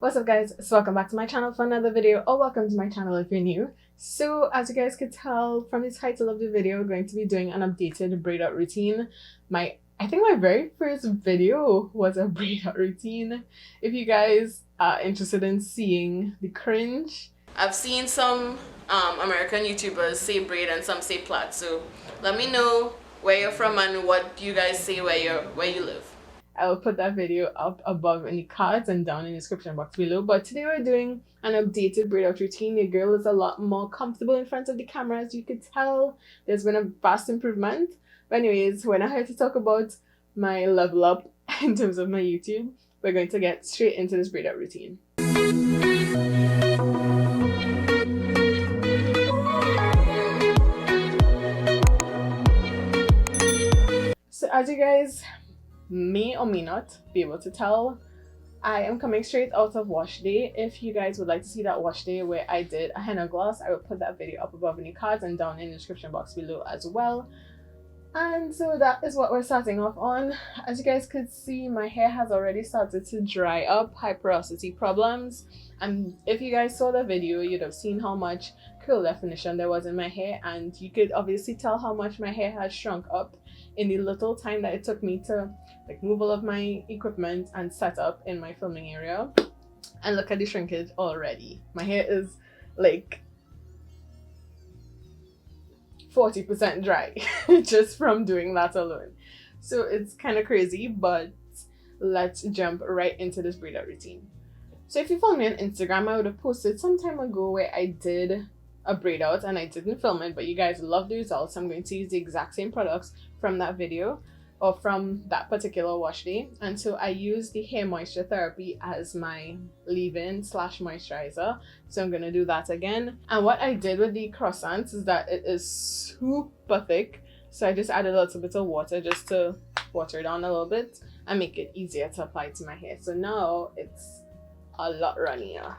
What's up guys, so welcome back to my channel for another video, or welcome to my channel if you're new. So as you guys could tell from the title of the video, we're going to be doing an updated braid out routine. I think my very first video was a braid out routine. If you guys are interested in seeing the cringe, I've seen some American YouTubers say braid and some say plait, so let me know where you're from and what you guys say where you live. I'll put that video up above in the cards and down in the description box below. But today we're doing an updated braid out routine. Your girl is a lot more comfortable in front of the camera, as you could tell. There's been a vast improvement. But anyways, we're not here to talk about my level up in terms of my YouTube. We're going to get straight into this braid out routine. So as you guys may or may not be able to tell, I am coming straight out of wash day. If you guys would like to see that wash day where I did a henna gloss, I will put that video up above in the cards and down in the description box below as well. And so that is what we're starting off on. As you guys could see, my hair has already started to dry up, high porosity problems. And if you guys saw the video, you'd have seen how much curl definition there was in my hair, and you could obviously tell how much my hair has shrunk up in the little time that it took me to move all of my equipment and set up in my filming area. And look at the shrinkage already. My hair is like 40% dry just from doing that alone. So it's kind of crazy, but let's jump right into this braid out routine. So if you follow me on Instagram, I would have posted some time ago where I did a braid out and I didn't film it, but you guys love the results. I'm going to use the exact same products from that video or from that particular wash day. And so I use the hair moisture therapy as my leave-in / moisturizer. So I'm going to do that again. And what I did with the Croissance is that it is super thick. So I just added a little bit of water just to water it down a little bit and make it easier to apply to my hair. So now it's a lot runnier.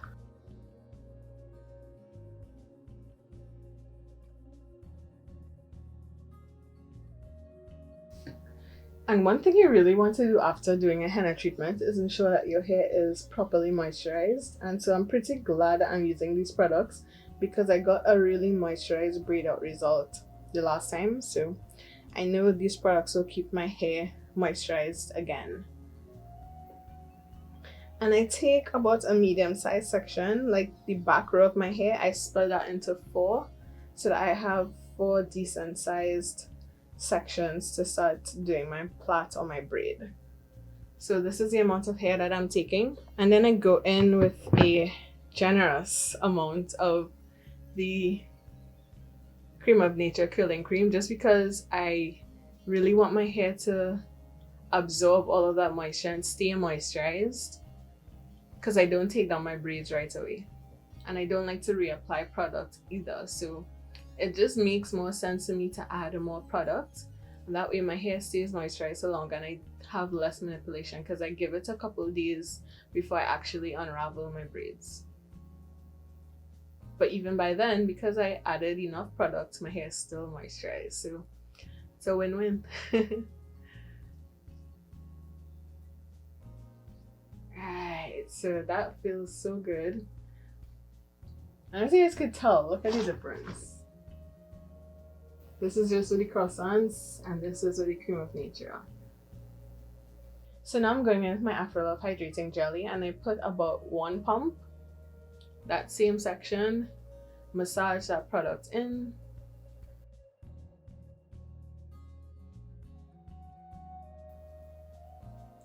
And one thing you really want to do after doing a henna treatment is ensure that your hair is properly moisturized. And so I'm pretty glad that I'm using these products because I got a really moisturized braid out result the last time. So I know these products will keep my hair moisturized again. And I take about a medium-sized section, like the back row of my hair. I split that into 4 so that I have 4 decent-sized sections to start doing my plait or my braid. So this is the amount of hair that I'm taking, and then I go in with a generous amount of the Cream of Nature curling cream, just because I really want my hair to absorb all of that moisture and stay moisturized, because I don't take down my braids right away and I don't like to reapply product either. So it just makes more sense to me to add more product, and that way my hair stays moisturized so long and I have less manipulation, because I give it a couple of days before I actually unravel my braids. But even by then, because I added enough product, my hair is still moisturized, so it's a win-win. Right, so that feels so good. And as you guys could tell, look at the difference. This is just with the Croissants, and this is with the Cream of Nature. So now I'm going in with my Afro Love Hydrating Jelly, and I put about 1 pump, that same section, massage that product in.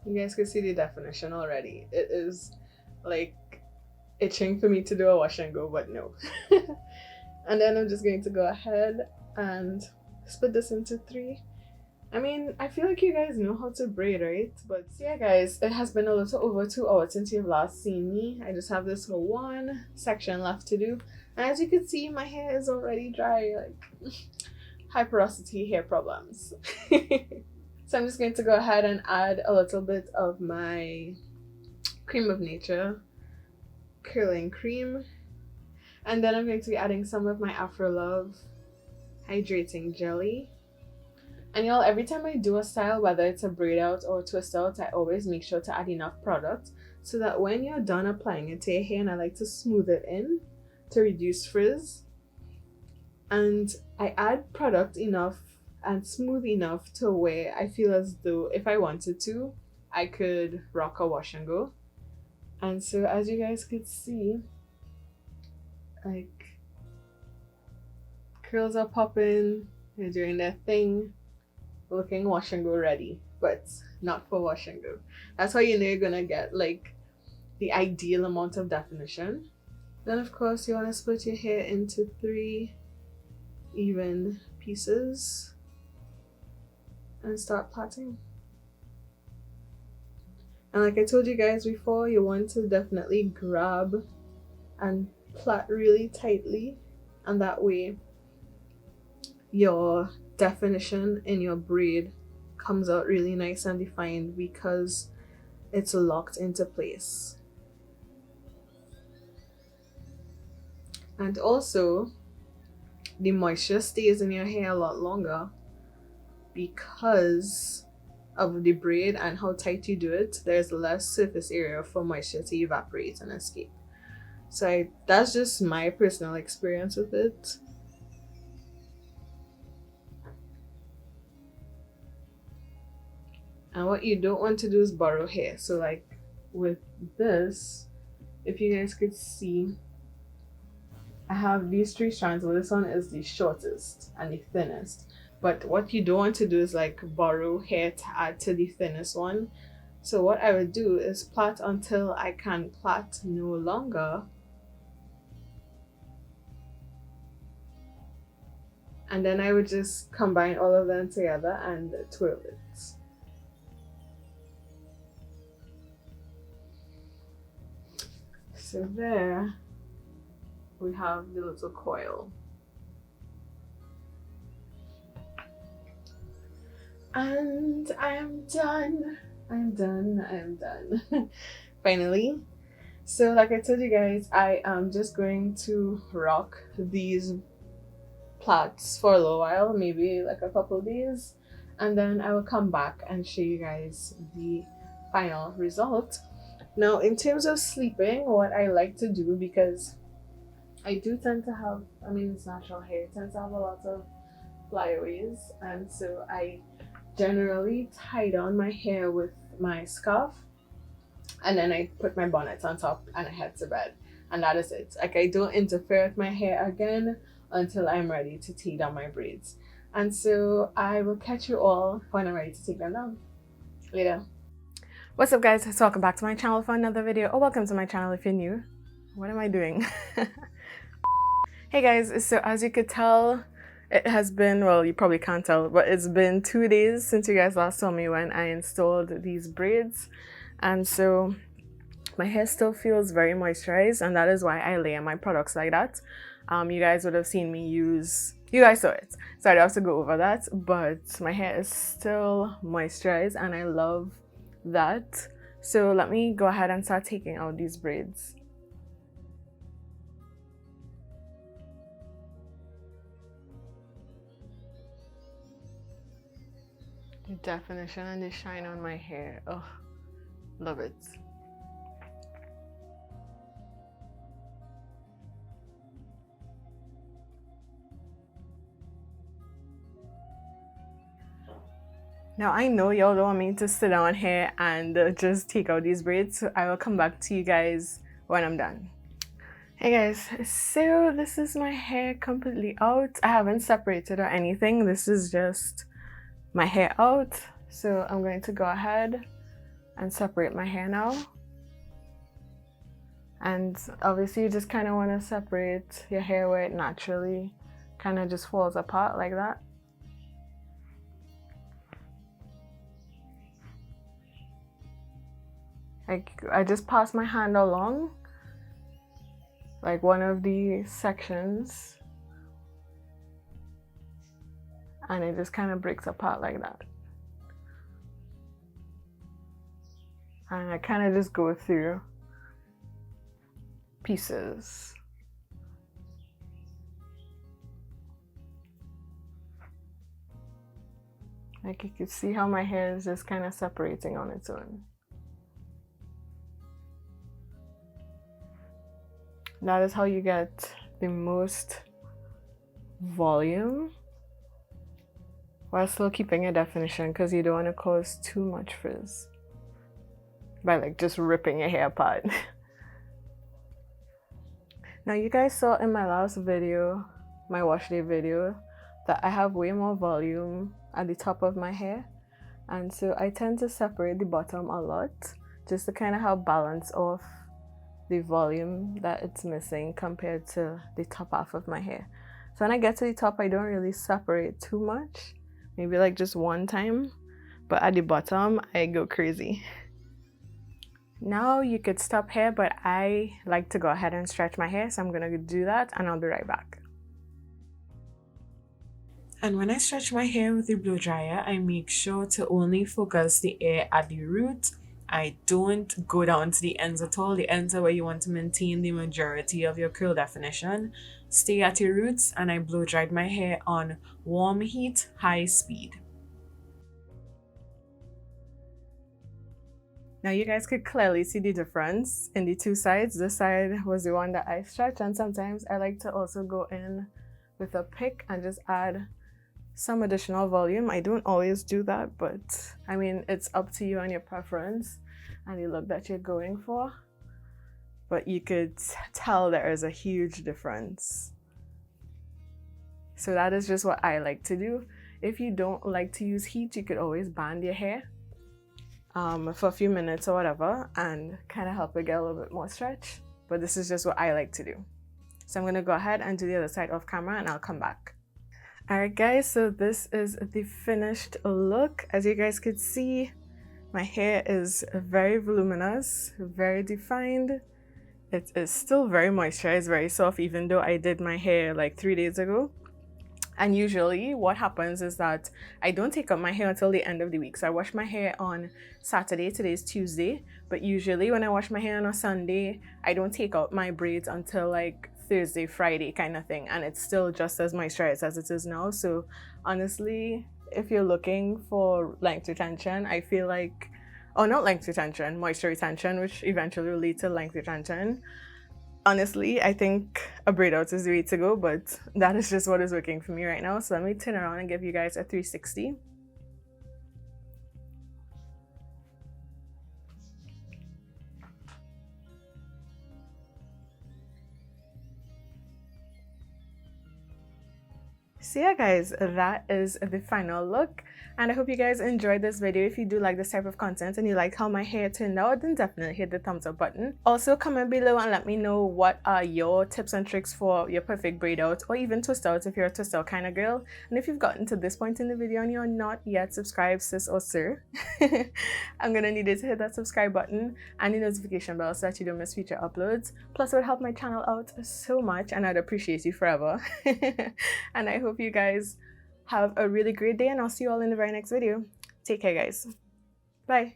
You guys can see the definition already. It is like itching for me to do a wash and go, but no. And then I'm just going to go ahead and split this into 3. I mean, I feel like you guys know how to braid, right? But yeah guys, it has been a little over 2 hours since you've last seen me. I just have this 1 section left to do, and as you can see, my hair is already dry, like high porosity hair problems. So I'm just going to go ahead and add a little bit of my Cream of Nature curling cream, and then I'm going to be adding some of my Afro Love Hydrating Jelly. And y'all, every time I do a style, whether it's a braid out or a twist out, I always make sure to add enough product so that when you're done applying it to your hair, and I like to smooth it in to reduce frizz, and I add product enough and smooth enough to where I feel as though if I wanted to, I could rock a wash and go. And so as you guys could see, like, curls are popping, they're doing their thing, looking wash and go ready, but not for wash and go. That's how you know you're gonna get like the ideal amount of definition. Then of course you want to split your hair into 3 even pieces and start plaiting. And like I told you guys before, you want to definitely grab and plait really tightly, and that way your definition in your braid comes out really nice and defined because it's locked into place. And also the moisture stays in your hair a lot longer because of the braid and how tight you do it. There's less surface area for moisture to evaporate and escape. So that's just my personal experience with it. And what you don't want to do is borrow hair. So like with this, if you guys could see, I have these 3 strands. Well, this one is the shortest and the thinnest. But what you don't want to do is like borrow hair to add to the thinnest one. So what I would do is plait until I can plait no longer. And then I would just combine all of them together and twirl it. So there we have the little coil. And I am done. Finally. So like I told you guys, I am just going to rock these plaits for a little while, maybe like a couple of days, and then I will come back and show you guys the final result. Now in terms of sleeping, what I like to do, because I do tend to have, I mean it's natural hair, it tends to have a lot of flyaways, and so I generally tie down my hair with my scarf, and then I put my bonnet on top and I head to bed, and that is it. Like I don't interfere with my hair again until I'm ready to take down my braids. And so I will catch you all when I'm ready to take them down. Later. What's up guys, so welcome back to my channel for another video, or welcome to my channel if you're new. What am I doing? Hey guys, so as you could tell, it has been, well you probably can't tell, but it's been 2 days since you guys last saw me when I installed these braids. And so my hair still feels very moisturized, and that is why I layer my products like that. You guys would have seen me use, you guys saw it, so I don't have to go over that, but my hair is still moisturized and I love that. So let me go ahead and start taking out these braids. The definition and the shine on my hair, oh, love it. Now I know y'all don't want me to sit down here and just take out these braids, so I will come back to you guys when I'm done. Hey guys, so this is my hair completely out. I haven't separated or anything, this is just my hair out. So I'm going to go ahead and separate my hair now. And obviously you just kind of want to separate your hair where it naturally kind of just falls apart like that. Like I just pass my hand along like one of the sections and it just kind of breaks apart like that. And I kind of just go through pieces. Like you can see how my hair is just kind of separating on its own. That is how you get the most volume while still keeping your definition, because you don't want to cause too much frizz by like just ripping your hair apart. Now you guys saw in my last video, my wash day video, that I have way more volume at the top of my hair, and so I tend to separate the bottom a lot just to kind of help balance off the volume that it's missing compared to the top half of my hair. So when I get to the top, I don't really separate too much, maybe like just one time, but at the bottom I go crazy. Now you could stop here, but I like to go ahead and stretch my hair, so I'm gonna do that and I'll be right back. And when I stretch my hair with the blow dryer, I make sure to only focus the air at the root. I don't go down to the ends at all. The ends are where you want to maintain the majority of your curl definition. Stay at your roots, and I blow dried my hair on warm heat, high speed. Now you guys could clearly see the difference in the two sides. This side was the one that I stretched, and sometimes I like to also go in with a pick and just add some additional volume. I don't always do that, but I mean, it's up to you and your preference and the look that you're going for. But you could tell there is a huge difference. So that is just what I like to do. If you don't like to use heat, you could always band your hair for a few minutes or whatever and kind of help it get a little bit more stretch. But this is just what I like to do. So I'm gonna go ahead and do the other side off camera and I'll come back. Alright guys, so this is the finished look. As you guys could see, my hair is very voluminous, very defined. It is still very moisturized, very soft, even though I did my hair like 3 days ago. And usually what happens is that I don't take up my hair until the end of the week. So I wash my hair on Saturday, today's Tuesday, but usually when I wash my hair on a Sunday, I don't take out my braids until like Thursday, Friday kind of thing, and it's still just as moisturized as it is now. So honestly, if you're looking for length retention, I feel like, oh, not length retention, moisture retention, which eventually will lead to length retention. Honestly, I think a braid out is the way to go, but that is just what is working for me right now. So let me turn around and give you guys a 360. So yeah guys, that is the final look, and I hope you guys enjoyed this video. If you do like this type of content and you like how my hair turned out, then definitely hit the thumbs up button. Also comment below and let me know what are your tips and tricks for your perfect braid out, or even twist out if you're a twist out kind of girl. And if you've gotten to this point in the video and you're not yet subscribed, sis or sir, I'm gonna need you to hit that subscribe button and the notification bell so that you don't miss future uploads. Plus it would help my channel out so much and I'd appreciate you forever. And I hope you guys have a really great day, and I'll see you all in the very next video. Take care guys. Bye.